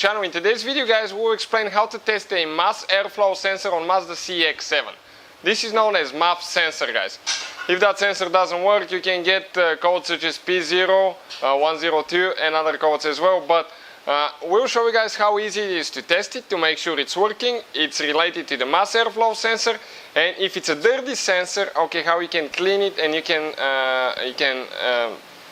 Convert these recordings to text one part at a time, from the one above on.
Channel. In today's video, guys, we'll explain how to test a mass airflow sensor on Mazda CX-7. This is known as MAF sensor, guys. If that sensor doesn't work, you can get codes such as P0, 102 and other codes as well, but we'll show you guys how easy it is to test it, to make sure it's working. It's related to the mass airflow sensor, and if it's a dirty sensor, okay, how you can clean it and you can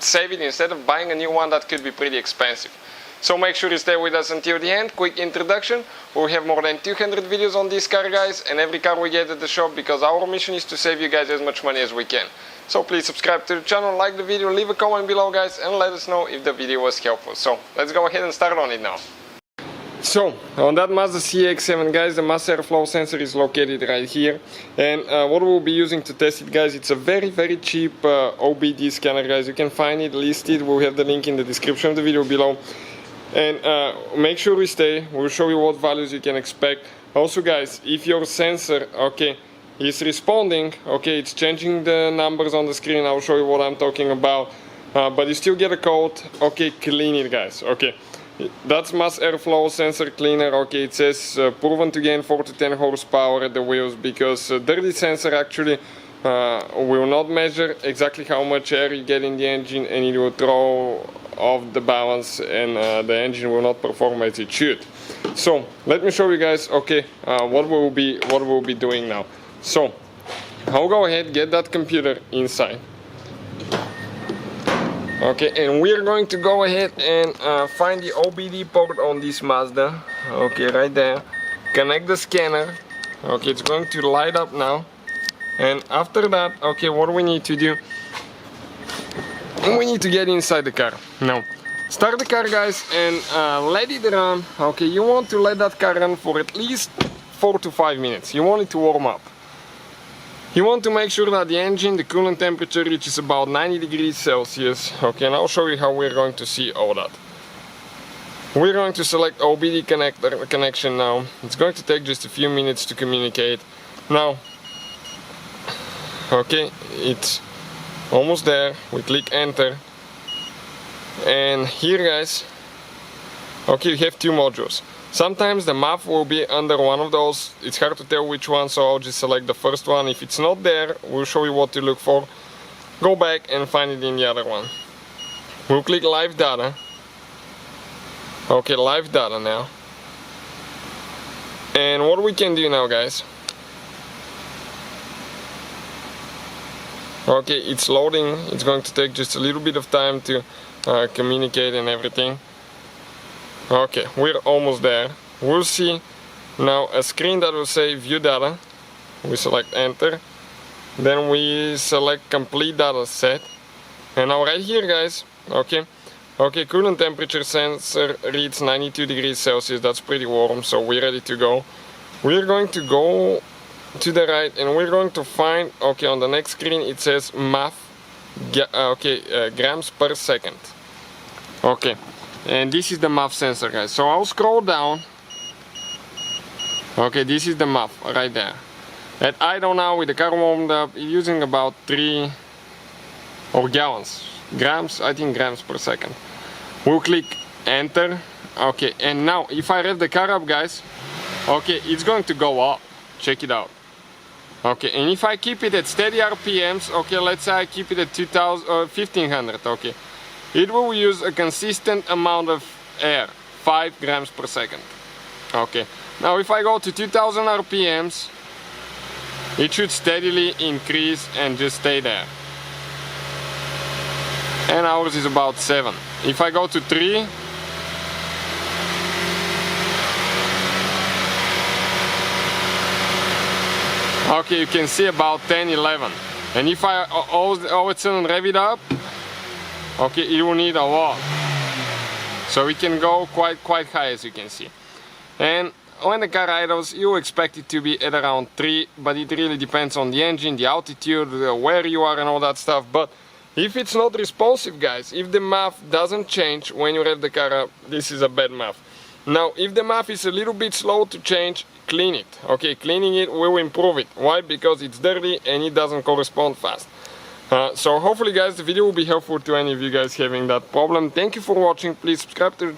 save it instead of buying a new one that could be pretty expensive. So make sure you stay with us until the end. Quick introduction: we have more than 200 videos on this car, guys, and every car we get at the shop, because our mission is to save you guys as much money as we can. So please subscribe to the channel, like the video, leave a comment below, guys, and let us know if the video was helpful. So let's go ahead and start on it now. So on that Mazda CX-7, guys, the mass airflow sensor is located right here, and what we'll be using to test it, guys, it's a very cheap OBD scanner, guys. You can find it listed. We'll have the link in the description of the video below. And make sure we stay. We'll show you what values you can expect. Also, guys, if your sensor, okay, is responding, okay, it's changing the numbers on the screen, I'll show you what I'm talking about, but you still get a code, okay, clean it, guys. Okay, that's mass airflow sensor cleaner. Okay, it says proven to gain 4 to 10 horsepower at the wheels, because dirty sensor actually will not measure exactly how much air you get in the engine, and it will throw off the balance, and the engine will not perform as it should. So let me show you guys, okay, what we'll be doing now. So I'll go ahead, get that computer inside, okay, and we're going to go ahead and find the OBD port on this Mazda, okay, right there. Connect the scanner, okay, it's going to light up now. And after that, okay, what we need to do, we need to get inside the car. Now, start the car, guys, and let it run. Okay, you want to let that car run for at least 4 to 5 minutes. You want it to warm up. You want to make sure that the engine, the coolant temperature reaches about 90 degrees Celsius. Okay, and I'll show you how we're going to see all that. We're going to select OBD connection now. It's going to take just a few minutes to communicate. Now, okay, it's almost there. We click enter, and here, guys, okay, you have two modules. Sometimes the MAF will be under one of those. It's hard to tell which one, so I'll just select the first one. If it's not there, we'll show you what to look for. Go back and find it in the other one. We'll click live data. Okay, live data now. And what we can do now, guys, okay, it's loading. It's going to take just a little bit of time to communicate and everything. Okay, we're almost there. We'll see now a screen that will say view data. We select enter. Then we select complete data set. And now right here, guys, okay, coolant temperature sensor reads 92 degrees Celsius. That's pretty warm, so we're ready to go. We're going to go to the right, and we're going to find, okay, on the next screen it says MAF, grams per second. Okay, and this is the MAF sensor, guys. So I'll scroll down. Okay, this is the MAF right there. At idle now, with the car warmed up, using about 3 or gallons, grams, I think grams per second. We'll click enter. Okay, and now if I rev the car up, guys, okay, it's going to go up. Check it out. Okay, and if I keep it at steady RPMs, okay, let's say I keep it at 1500, okay, it will use a consistent amount of air, 5 grams per second. Okay, now if I go to 2000 RPMs, it should steadily increase and just stay there. And ours is about 7. If I go to 3, okay, you can see about 10, 11. And if I all of a sudden rev it up, okay, it will need a lot. So we can go quite high, as you can see. And when the car idles, you expect it to be at around 3, but it really depends on the engine, the altitude, where you are and all that stuff. But if it's not responsive, guys, if the MAF doesn't change when you rev the car up, this is a bad MAF. Now, if the MAF is a little bit slow to change, clean it. Okay, cleaning it will improve it. Why? Because it's dirty and it doesn't correspond fast. So hopefully, guys, the video will be helpful to any of you guys having that problem. Thank you for watching. Please subscribe to the channel.